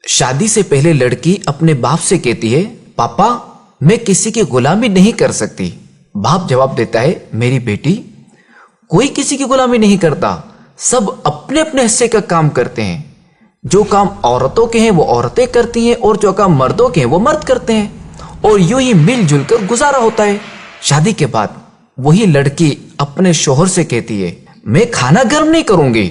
شادی سے پہلے لڑکی اپنے باپ سے کہتی ہے پاپا میں کسی کی غلامی نہیں کر سکتی۔ باپ جواب دیتا ہے میری بیٹی کوئی کسی کی غلامی نہیں کرتا، سب اپنے اپنے حصے کا کام کرتے ہیں، جو کام عورتوں کے ہیں وہ عورتیں کرتی ہیں اور جو کام مردوں کے ہیں وہ مرد کرتے ہیں، اور یوں ہی مل جل کر گزارا ہوتا ہے۔ شادی کے بعد وہی لڑکی اپنے شوہر سے کہتی ہے میں کھانا گرم نہیں کروں گی۔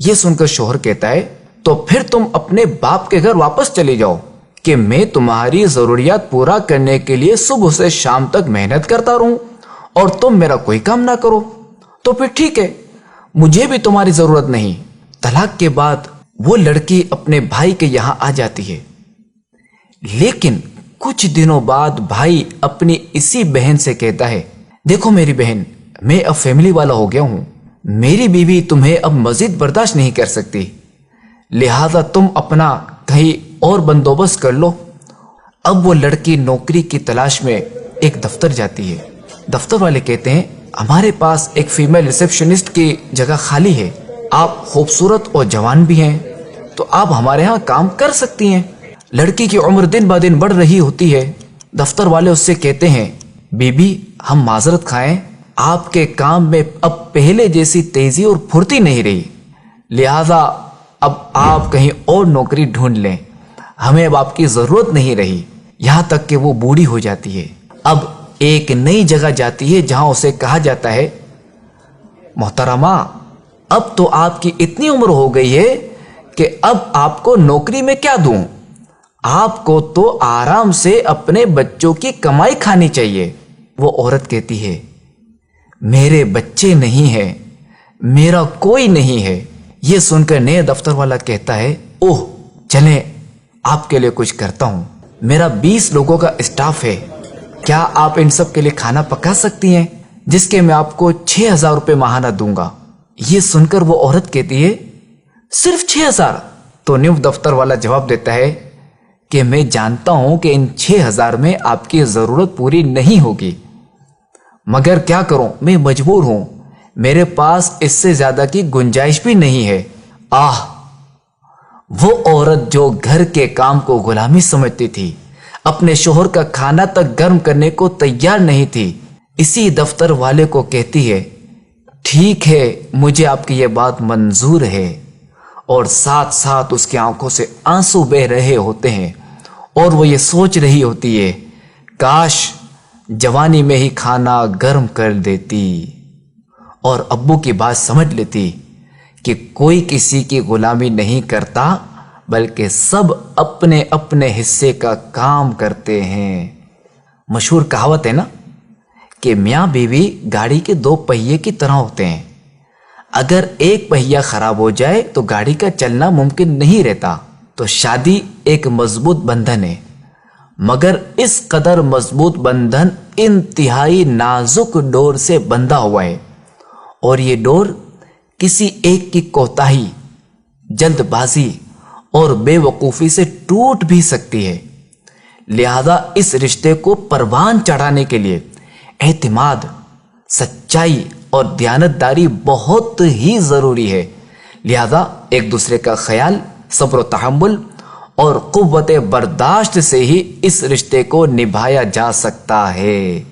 یہ سن کر شوہر کہتا ہے تو پھر تم اپنے باپ کے گھر واپس چلی جاؤ کہ میں تمہاری ضروریات پورا کرنے کے لیے صبح سے شام تک محنت کرتا رہوں اور تم میرا کوئی کام نہ کرو، تو پھر ٹھیک ہے، مجھے بھی تمہاری ضرورت نہیں۔ طلاق کے بعد وہ لڑکی اپنے بھائی کے یہاں آ جاتی ہے، لیکن کچھ دنوں بعد بھائی اپنی اسی بہن سے کہتا ہے دیکھو میری بہن، میں اب فیملی والا ہو گیا ہوں، میری بیوی تمہیں اب مزید برداشت نہیں کر سکتی، لہذا تم اپنا کہیں اور بندوبست کر لو۔ اب وہ لڑکی نوکری کی تلاش میں ایک دفتر جاتی ہے۔ دفتر والے کہتے ہیں ہمارے پاس ایک فیمیل ریسیپشنسٹ کی جگہ خالی ہے، آپ خوبصورت اور جوان بھی ہیں تو آپ ہمارے ہاں کام کر سکتی ہیں۔ لڑکی کی عمر دن بہ دن بڑھ رہی ہوتی ہے۔ دفتر والے اس سے کہتے ہیں بی بی ہم معذرت خواہیں، آپ کے کام میں اب پہلے جیسی تیزی اور پھرتی نہیں رہی، لہذا اب آپ کہیں اور نوکری ڈھونڈ لیں، ہمیں اب آپ کی ضرورت نہیں رہی۔ یہاں تک کہ وہ بوڑھی ہو جاتی ہے، اب ایک نئی جگہ جاتی ہے جہاں اسے کہا جاتا ہے محترمہ اب تو آپ کی اتنی عمر ہو گئی ہے کہ اب آپ کو نوکری میں کیا دوں، آپ کو تو آرام سے اپنے بچوں کی کمائی کھانی چاہیے۔ وہ عورت کہتی ہے میرے بچے نہیں ہیں، میرا کوئی نہیں ہے۔ یہ سن کر نئے دفتر والا کہتا ہے اوہ چلیں آپ کے لیے کچھ کرتا ہوں، میرا 20 لوگوں کا اسٹاف ہے، کیا آپ ان سب کے لیے کھانا پکا سکتی ہیں جس کے میں آپ کو 6000 روپے ماہانہ دوں گا۔ یہ سن کر وہ عورت کہتی ہے صرف 6000؟ تو نیو دفتر والا جواب دیتا ہے کہ میں جانتا ہوں کہ ان 6000 میں آپ کی ضرورت پوری نہیں ہوگی، مگر کیا کروں میں مجبور ہوں، میرے پاس اس سے زیادہ کی گنجائش بھی نہیں ہے۔ آہ، وہ عورت جو گھر کے کام کو غلامی سمجھتی تھی، اپنے شوہر کا کھانا تک گرم کرنے کو تیار نہیں تھی، اسی دفتر والے کو کہتی ہے ٹھیک ہے مجھے آپ کی یہ بات منظور ہے، اور ساتھ ساتھ اس کی آنکھوں سے آنسو بہ رہے ہوتے ہیں اور وہ یہ سوچ رہی ہوتی ہے کاش جوانی میں ہی کھانا گرم کر دیتی اور ابو کی بات سمجھ لیتی کہ کوئی کسی کی غلامی نہیں کرتا بلکہ سب اپنے اپنے حصے کا کام کرتے ہیں۔ مشہور کہاوت ہے نا کہ میاں بیوی گاڑی کے 2 پہیے کی طرح ہوتے ہیں، اگر ایک پہیہ خراب ہو جائے تو گاڑی کا چلنا ممکن نہیں رہتا۔ تو شادی ایک مضبوط بندھن ہے، مگر اس قدر مضبوط بندھن انتہائی نازک ڈور سے بندھا ہوا ہے، اور یہ ڈور کسی ایک کی کوتاہی، جلد بازی اور بے وقوفی سے ٹوٹ بھی سکتی ہے۔ لہذا اس رشتے کو پروان چڑھانے کے لیے اعتماد، سچائی اور دیانتداری بہت ہی ضروری ہے۔ لہذا ایک دوسرے کا خیال، صبر و تحمل اور قوت برداشت سے ہی اس رشتے کو نبھایا جا سکتا ہے۔